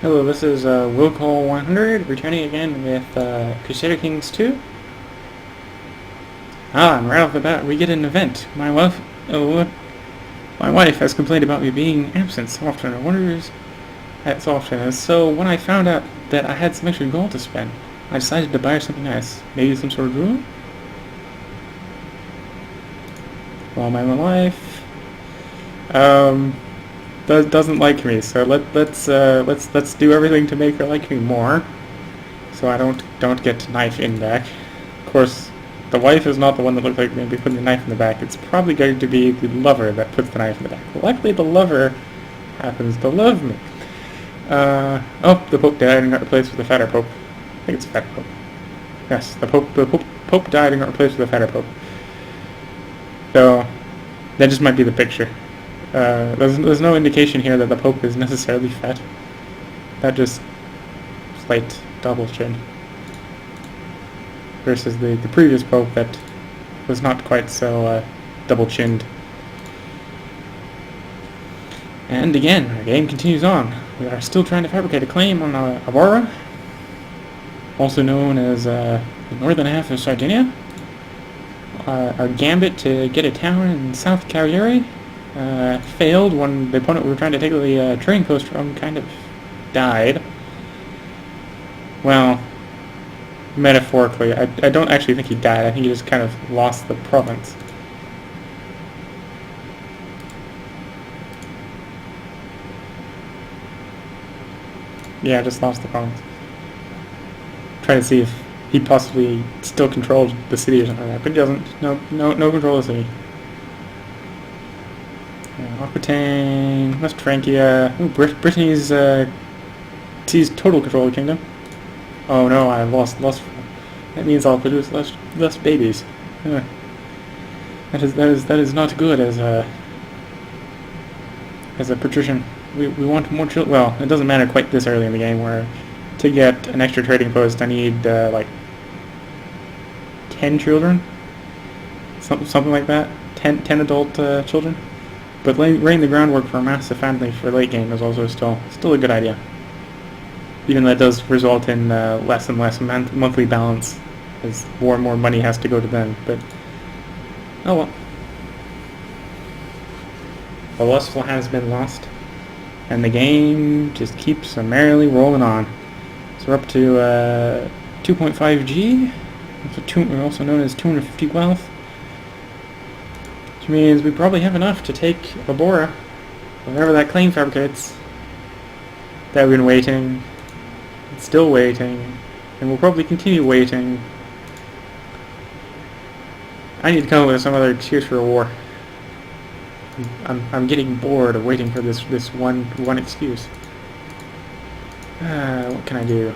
Hello, this is Will Call 100, returning again with Crusader Kings 2. And right off the bat, we get an event. My wife has complained about me being absent so often. I wonder as often. And so when I found out that I had some extra gold to spend, I decided to buy her something nice. Maybe some sort of jewelry? Well, my wife doesn't like me, so let's do everything to make her like me more, so I don't get knife in back. Of course, the wife is not the one that looks like maybe putting the knife in the back. It's probably going to be the lover that puts the knife in the back. Luckily, the lover happens to love me. Oh, the Pope died and got replaced with a fatter Pope. I think it's a fatter Pope. Yes, the Pope died and got replaced with a fatter Pope. So that just might be the picture. There's no indication here that the Pope is necessarily fat. That just slight double chin. Versus the previous Pope that was not quite so double chinned. And again, our game continues on. We are still trying to fabricate a claim on Abora, also known as the northern half of Sardinia. Our gambit to get a town in South Cagliari failed when the opponent we were trying to take the trading post from kind of died. Well, metaphorically, I don't actually think he died. I think he just kind of lost the province. Yeah, just lost the province. Trying to see if he possibly still controlled the city or something like that, but he doesn't. No control of the city. Aquitaine, West Francia. Ooh, Brittany's seized total control of the kingdom. Oh no, I lost. That means I'll produce less babies. That is not good as a patrician. We want more children. Well, it doesn't matter quite this early in the game, where to get an extra trading post I need like 10 children, something like that. 10 adult children. But laying the groundwork for a massive family for late game is also still a good idea. Even though that does result in less and less monthly balance, as more and more money has to go to them. But oh well. The lustful has been lost, and the game just keeps summarily rolling on. So we're up to 2.5G, also known as 250 wealth. Which means we probably have enough to take Abora, whenever that claim fabricates. That we've been waiting, still waiting, and we'll probably continue waiting. I need to come up with some other excuse for a war. I'm getting bored of waiting for this one excuse. What can I do?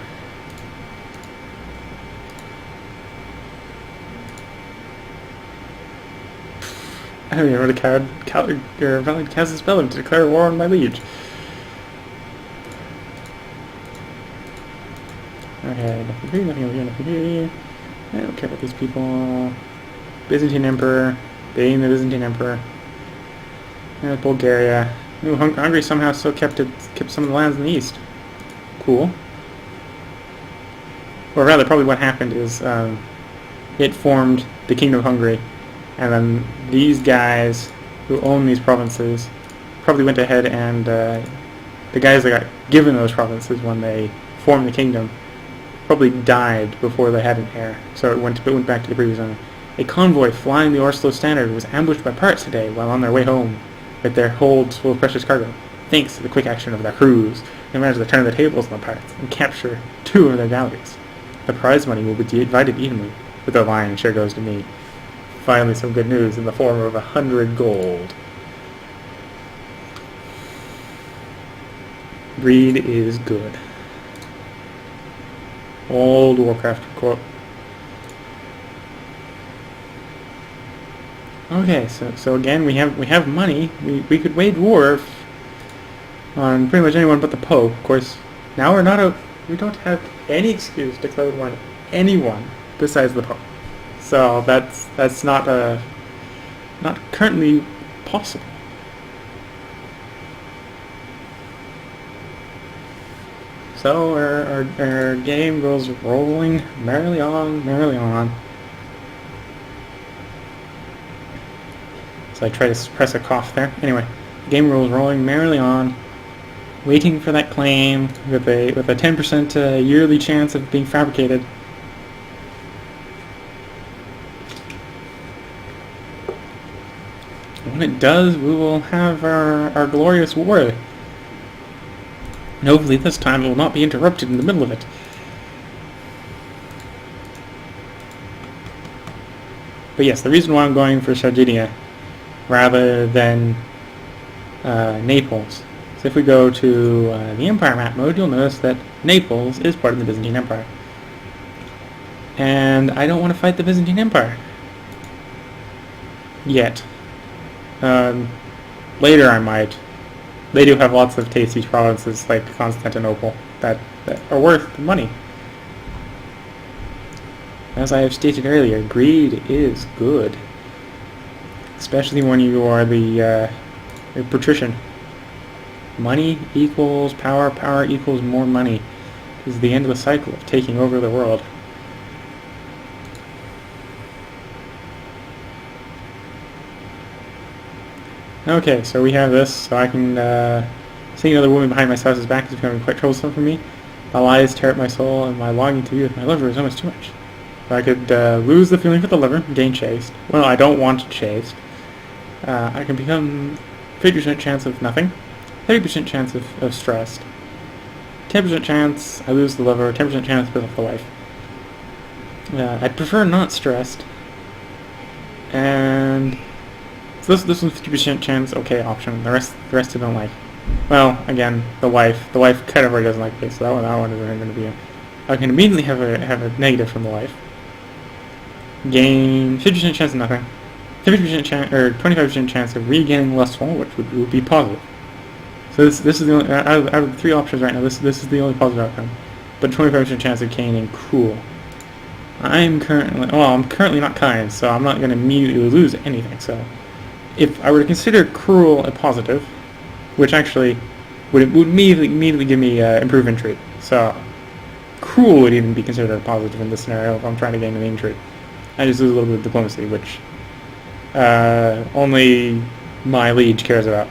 I don't even know the valid cast a spell to declare war on my liege. Okay, nothing here. I don't care about these people. Byzantine Emperor, being the Byzantine Emperor. Bulgaria. Ooh, Hungary somehow still kept some of the lands in the east. Cool. Or rather, probably what happened is it formed the Kingdom of Hungary, and then these guys who own these provinces probably went ahead and the guys that got given those provinces when they formed the kingdom probably died before they had an heir, so it went back to the previous owner. A convoy flying the Oslo Standard was ambushed by pirates today while on their way home with their holds full of precious cargo. Thanks to the quick action of their crews, they managed to turn the tables on the pirates and capture 2 of their galleys. The prize money will be divided evenly, but the lion's share goes to me. Finally some good news in the form of 100 gold. Greed is good. Old Warcraft quote. Okay, so again we have money. We could wage war on pretty much anyone but the Pope. Of course, now we don't have any excuse to declare war on anyone besides the Pope. So that's not currently possible. So our game goes rolling merrily on, merrily on. So I try to suppress a cough there. Anyway, the game rolls rolling merrily on, waiting for that claim with a 10% yearly chance of being fabricated. When it does, we will have our glorious war. And hopefully this time it will not be interrupted in the middle of it. But yes, the reason why I'm going for Sardinia rather than Naples. So if we go to the Empire map mode, you'll notice that Naples is part of the Byzantine Empire. And I don't want to fight the Byzantine Empire. Yet. Later I might. They do have lots of tasty provinces like Constantinople that are worth money. As I have stated earlier, greed is good. Especially when you are the patrician. Money equals power, power equals more money. This is the end of the cycle of taking over the world. Okay, so we have this, so I can, seeing another woman behind my spouse's back is becoming quite troublesome for me. My lies tear at my soul, and my longing to be with my lover is almost too much. So I could lose the feeling for the lover, gain chaste. Well, I don't want chaste. I can become 50% chance of nothing, 30% chance of stressed, 10% chance I lose the lover, 10% chance I pick up the wife. I'd prefer not stressed, and so this one's 50% chance okay option. The rest I don't like. Well, again, the wife kind of already doesn't like me, so that one isn't going to be. I can immediately have a negative from the wife. Gain 50% chance of nothing, 50% chance or 25% chance of regaining lustful, which would be positive. So this is the only out of the three options right now. This is the only positive outcome, but 25% chance of gaining cruel. I'm currently not kind, so I'm not going to immediately lose anything. So if I were to consider cruel a positive, which actually would immediately give me improvement trait. So cruel would even be considered a positive in this scenario if I'm trying to gain an mean trait. I just lose a little bit of diplomacy, which only my liege cares about.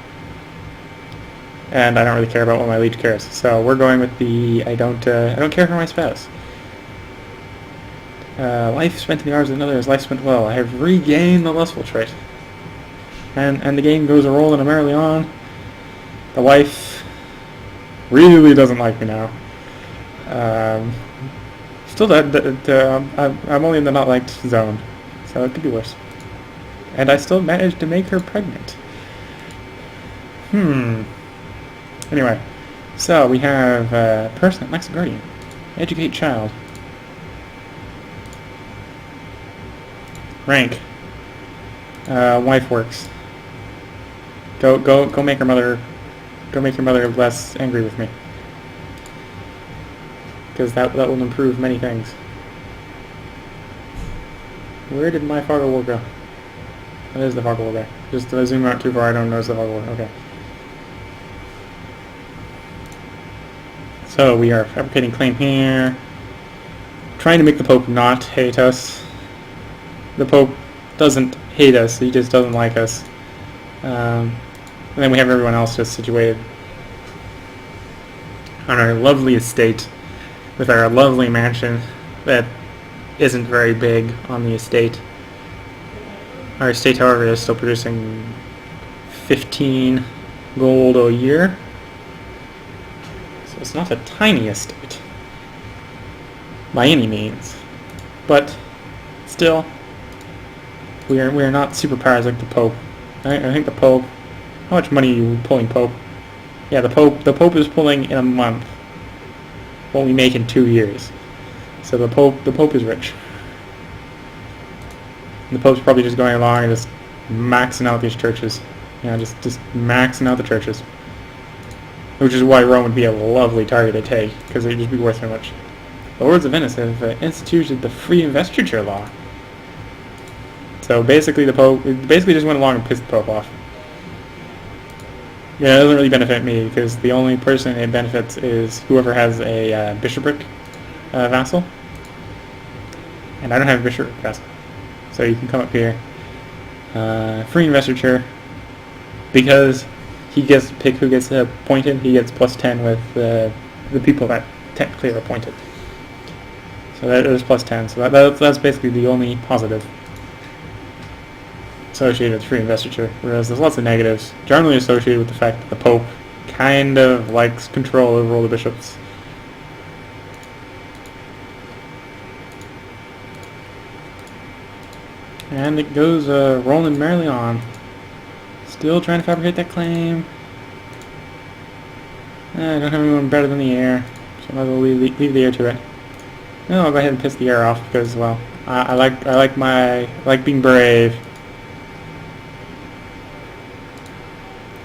And I don't really care about what my liege cares. So we're going with the I don't care for my spouse. Life spent in the arms of another is life spent well. I have regained the lustful trait. And the game goes a-rolling merrily on. The wife really doesn't like me now. Still, I'm only in the not liked zone, so it could be worse. And I still managed to make her pregnant. Anyway, so we have person that lacks a guardian. Educate child. Rank. Wife works. Go make her mother. Go make your mother less angry with me. Because that will improve many things. Where did my Fargo War go? That is the Fargo War guy. Just to zoom out too far, I don't notice the Fargo War. Okay. So we are fabricating claim here. Trying to make the Pope not hate us. The Pope doesn't hate us, he just doesn't like us. And then we have everyone else just situated on our lovely estate with our lovely mansion that isn't very big on the estate. Our estate, however, is still producing 15 gold a year. So it's not a tiny estate by any means. But still, we are not superpowers like the Pope. I think the Pope. How much money are you pulling, Pope? Yeah, the Pope is pulling in a month what we make in 2 years. So the Pope is rich. And the Pope's probably just going along and just maxing out these churches. You know, just maxing out the churches. Which is why Rome would be a lovely target to take, because they'd just be worth so much. The Lords of Venice have instituted the free investiture law. So basically the Pope basically just went along and pissed the Pope off. Yeah, it doesn't really benefit me because the only person it benefits is whoever has a bishopric vassal, and I don't have a bishopric vassal, so you can come up here, free investiture, because he gets to pick who gets appointed. He gets +10 with the people that technically are appointed. So that is +10. So that's basically the only positive associated with free investiture, whereas there's lots of negatives generally associated with the fact that the Pope kind of likes control over all the bishops. And it goes rolling merrily on. Still trying to fabricate that claim. I don't have anyone better than the heir, so I might as well leave the heir to it. No, I'll go ahead and piss the heir off because, well, I like being brave.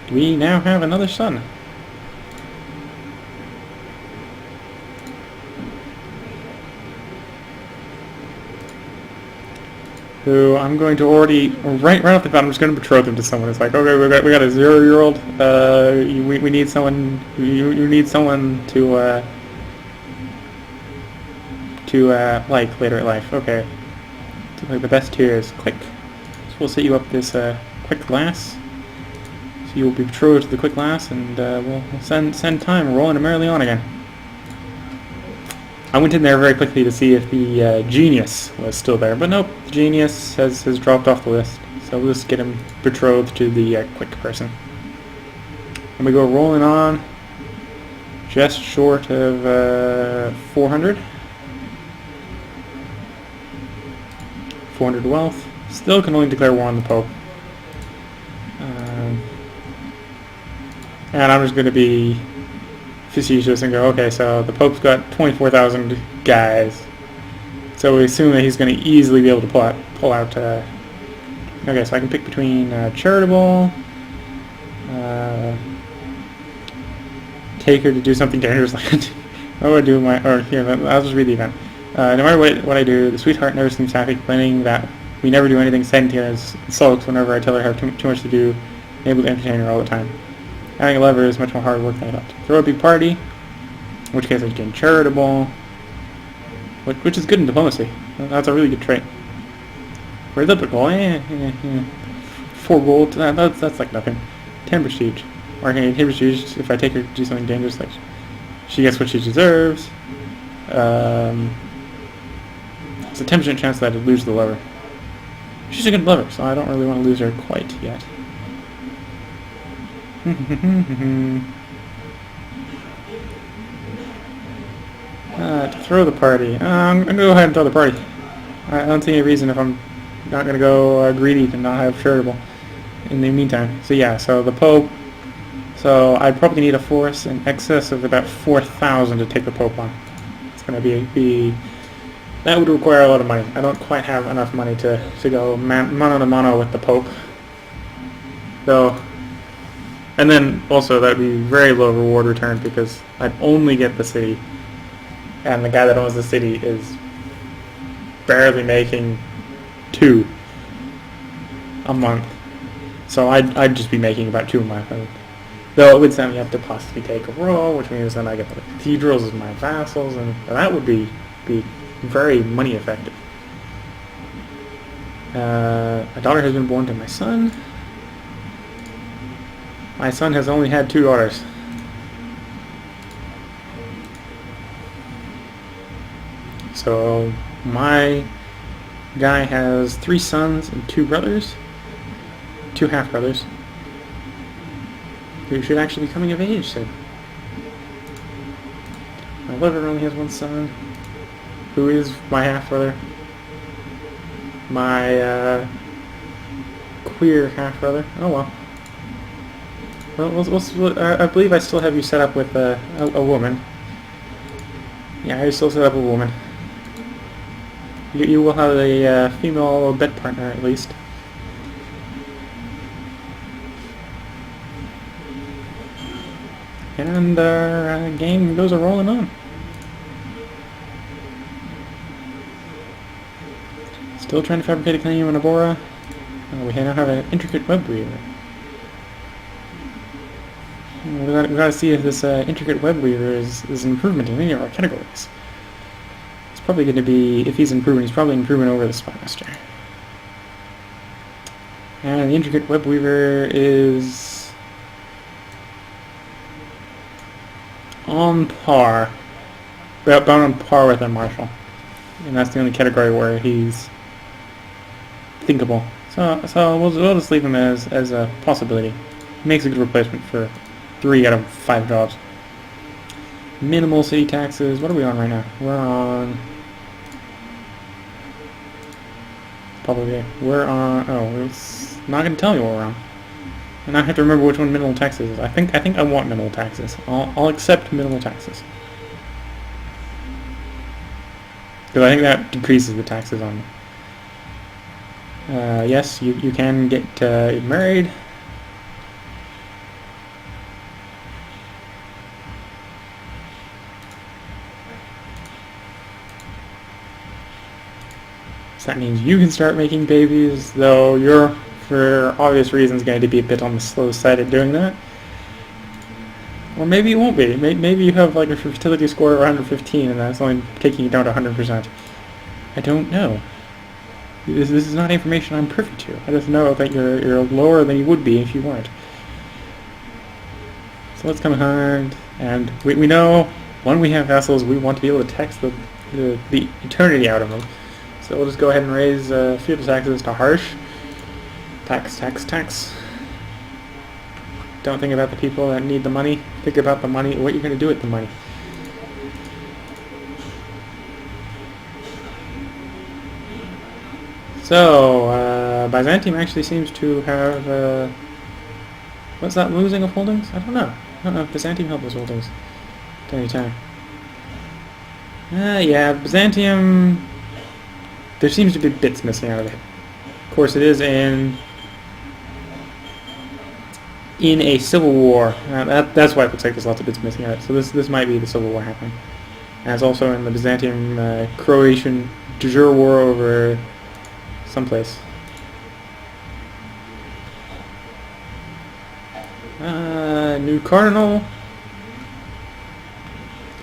We now have another son. Who I'm going to already, right off the bat, I'm just going to betroth him to someone. It's like, okay, we got a 0-year-old. We need someone. You need someone to like later in life. Okay, like the best tiers. Click. So we'll set you up this quick lass. So you will be betrothed to the quick lass, and we'll send time rolling merrily on again. I went in there very quickly to see if the genius was still there, but nope, the genius has dropped off the list. So we'll just get him betrothed to the quick person. And we go rolling on, just short of 400. 400 wealth. Still can only declare war on the Pope. And I'm just going to be facetious and go, okay, so the Pope's got 24,000 guys, so we assume that he's going to easily be able to pull out. Okay, so I can pick between charitable, take her to do something dangerous. What do I do? Here, I'll just read the event. No matter what I do, the sweetheart never seems happy, complaining that we never do anything sentient, and sulks whenever I tell her I have too much to do, able to entertain her all the time. Having a lover is much more hard work than I thought. Throw a big party, in which case I can charitable, which is good in diplomacy. That's a really good trait. For typical, 4 gold, that's like nothing. 10 prestige. Or I can get 10 prestige if I take her to do something dangerous, like she gets what she deserves. It's a 10% chance that I'd lose the lover. She's a good lover, so I don't really want to lose her quite yet. To throw the party. I'm going to go ahead and throw the party. I don't see any reason if I'm not going to go greedy to not have charitable in the meantime. So yeah, so the Pope. So I'd probably need a force in excess of about 4,000 to take the Pope on. It's going to be that would require a lot of money. I don't quite have enough money to go mano to mano with the Pope. So. And then also that would be very low reward return because I'd only get the city, and the guy that owns the city is barely making 2 a month. So I'd just be making about 2 a month. Though it would send me up to possibly take a role, which means then I get the cathedrals as my vassals, and that would be very money effective. A daughter has been born to my son. My son has only had 2 daughters. So my guy has 3 sons and 2 brothers. 2 half-brothers. Who should actually be coming of age soon. My lover only has 1 son. Who is my half-brother. My queer half-brother. Oh well. Well, I believe I still have you set up with a woman. Yeah, I still set up a woman. You will have a female bed partner at least. And our game goes rolling on. Still trying to fabricate a claim on Abora. We now have an intricate web weaver. We gotta see if this intricate web weaver is an improvement in any of our categories. It's probably going to be, if he's improving, he's probably improving over the spymaster. And the intricate web weaver is on par, about on par with a marshal, and that's the only category where he's thinkable. So we'll just leave him as a possibility. He makes a good replacement for 3 out of 5 jobs. Minimal city taxes. What are we on right now? We're on. Probably. We're on. Oh, it's not going to tell me what we're on. And I have to remember which one minimal taxes is. I think I want minimal taxes. I'll accept minimal taxes. Because I think that decreases the taxes on. Yes, you can get married. So that means you can start making babies, though you're, for obvious reasons, going to be a bit on the slow side at doing that. Or maybe you won't be. Maybe you have like a fertility score of 115 and that's only taking you down to 100%. I don't know. This is not information I'm privy to. I just know that you're lower than you would be if you weren't. So let's come hard, and we know when we have vassals, we want to be able to tax the eternity out of them. So we'll just go ahead and raise feudal taxes to harsh. Tax. Don't think about the people that need the money. Think about the money, what you're going to do with the money. So, Byzantium actually seems to have, what's that, losing of holdings? I don't know. I don't know if Byzantium held those holdings at any time. Yeah, Byzantium, there seems to be bits missing out of it. Of course, it is in a civil war. That's why it looks like there's lots of bits missing out. So this might be the civil war happening. And it's also in the Byzantium-Croatian de jure war over someplace. New cardinal.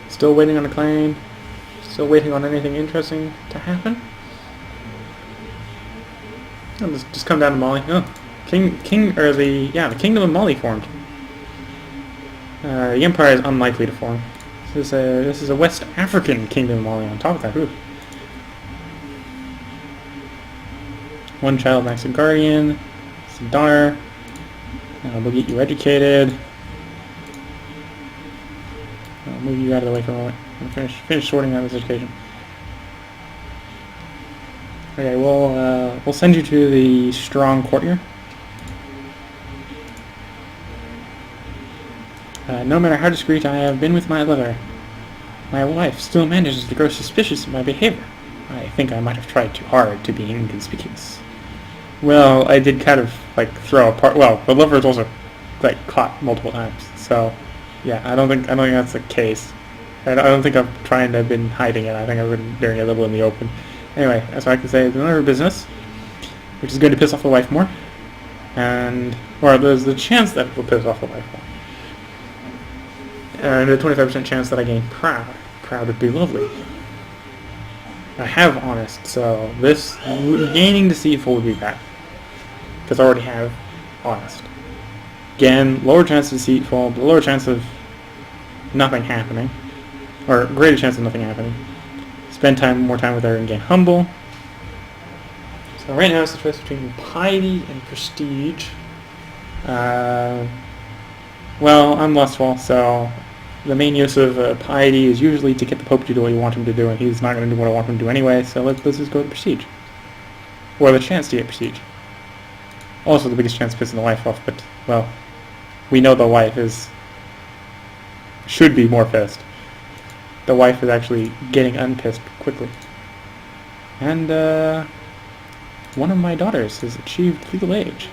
Still waiting on a claim. Still waiting on anything interesting to happen. I'll just come down to Mali. Oh, the Kingdom of Mali formed. The Empire is unlikely to form. This is a West African Kingdom of Mali on top of that. Ooh. One child makes a guardian. It's a daughter. We'll get you educated. I'll move you out of the way for a moment. I'll finish sorting out this education. Okay, we'll send you to the strong courtier. No matter how discreet I have been with my lover, my wife still manages to grow suspicious of my behavior. I think I might have tried too hard to be inconspicuous. Well, I did kind of like throw a part. Well, the lover is also like caught multiple times. So, yeah, I don't think that's the case. I don't think I'm trying to have been hiding it. I think I've been doing it a little in the open. Anyway, that's what I can say. It's none of her business, which is going to piss off the wife more, or there's the chance that it will piss off the wife more. And a 25% chance that I gain proud. Proud would be lovely. I have honest, so this gaining deceitful would be bad. Because I already have honest. Again, lower chance of deceitful, but lower chance of nothing happening. Or greater chance of nothing happening. Spend more time with her and gain humble. So right now it's the choice between piety and prestige. Well, I'm lustful, so the main use of piety is usually to get the Pope to do what you want him to do, and he's not going to do what I want him to do anyway, so let's just go with prestige. Or the chance to get prestige. Also the biggest chance of pissing the wife off, but, well, we know the wife should be more pissed. The wife is actually getting unpissed quickly. And, one of my daughters has achieved legal age.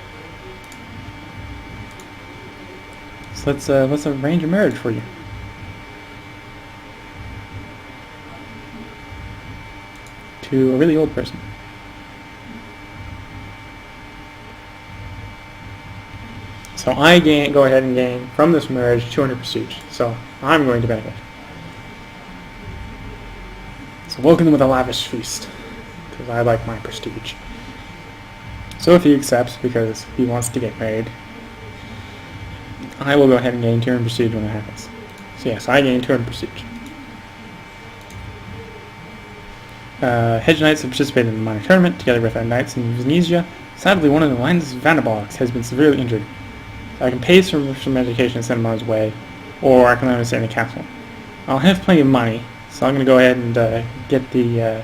So let's arrange a marriage for you. To a really old person. So I go ahead and gain from this marriage 200 prestige. So I'm going to benefit. So welcome them with a lavish feast, because I like my prestige. So if he accepts because he wants to get married, I will go ahead and gain 200 prestige when it happens. So yes, I gain 200 prestige. Hedge Knights have participated in the minor tournament together with our knights in Venetia. Sadly, one of the lines Vanderbox has been severely injured. So I can pay some education and send him on his way, or I can let him stay in the castle. I'll have plenty of money, so I'm going to go ahead and get the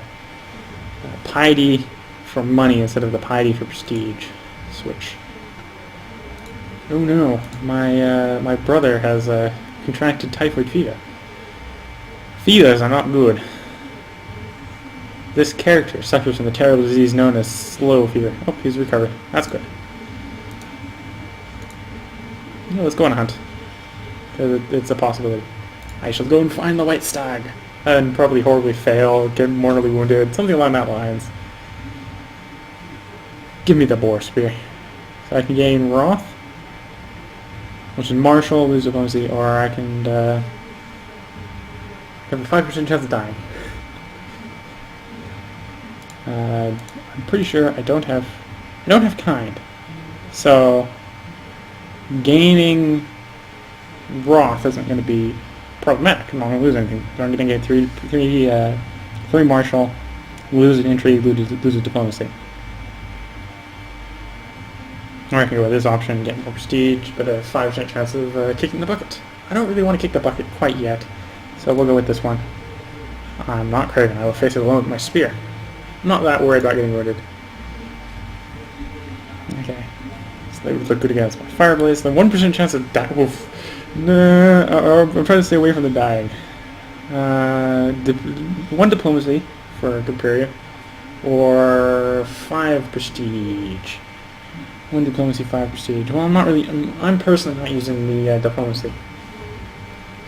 piety for money instead of the piety for prestige. Switch. Oh no, my brother has contracted typhoid fever. Fevers are not good. This character suffers from the terrible disease known as slow fever. Oh, he's recovered. That's good. Yeah, let's go on a hunt. It's a possibility. I shall go and find the white stag. And probably horribly fail, get mortally wounded, something along that lines. Give me the boar spear. So I can gain Wrath, which is martial, lose diplomacy, or I can have a 5% chance of dying. I'm pretty sure I don't have kind, so gaining Wrath isn't going to be problematic. I'm not going to lose anything. So I'm going to get three martial, lose an intrigue, lose a diplomacy. Or I can go with this option, get more prestige, but a 5% chance of kicking the bucket. I don't really want to kick the bucket quite yet, so we'll go with this one. I'm not craving. I will face it alone with my spear. I'm not that worried about getting wounded. Okay. So they would look good against my fire blaze. The 1% chance of dying. Oof. No, I'm trying to stay away from the dying. 1 diplomacy for a good period. Or 5 prestige. 1 diplomacy, 5 prestige. Well, I'm personally not using the diplomacy.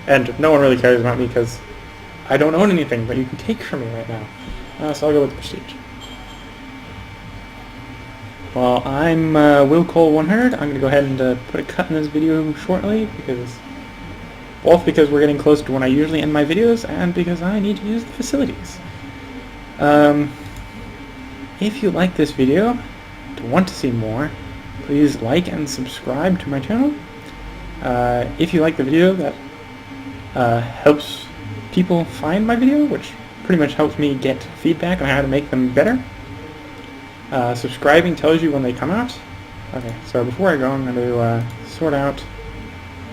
And no one really cares about me because I don't own anything that you can take from me right now. So I'll go with prestige. Well, I'm Will Cole 100. I'm going to go ahead and put a cut in this video shortly, both because we're getting close to when I usually end my videos, and because I need to use the facilities. If you like this video, and want to see more, please like and subscribe to my channel. If you like the video, that helps people find my video, which pretty much helps me get feedback on how to make them better. Subscribing tells you when they come out. Okay, so before I go, I'm going to sort out...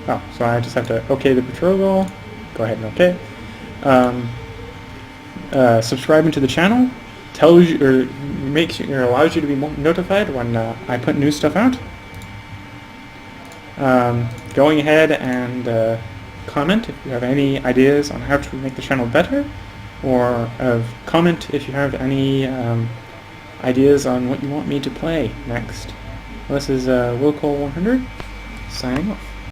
Oh, so I just have to OK the betrothal. Go ahead and OK. Subscribing to the channel tells you, or allows you to be notified when I put new stuff out. Going ahead and comment if you have any ideas on how to make the channel better, or comment if you have any ideas on what you want me to play next. This is Will Cole 100 signing off.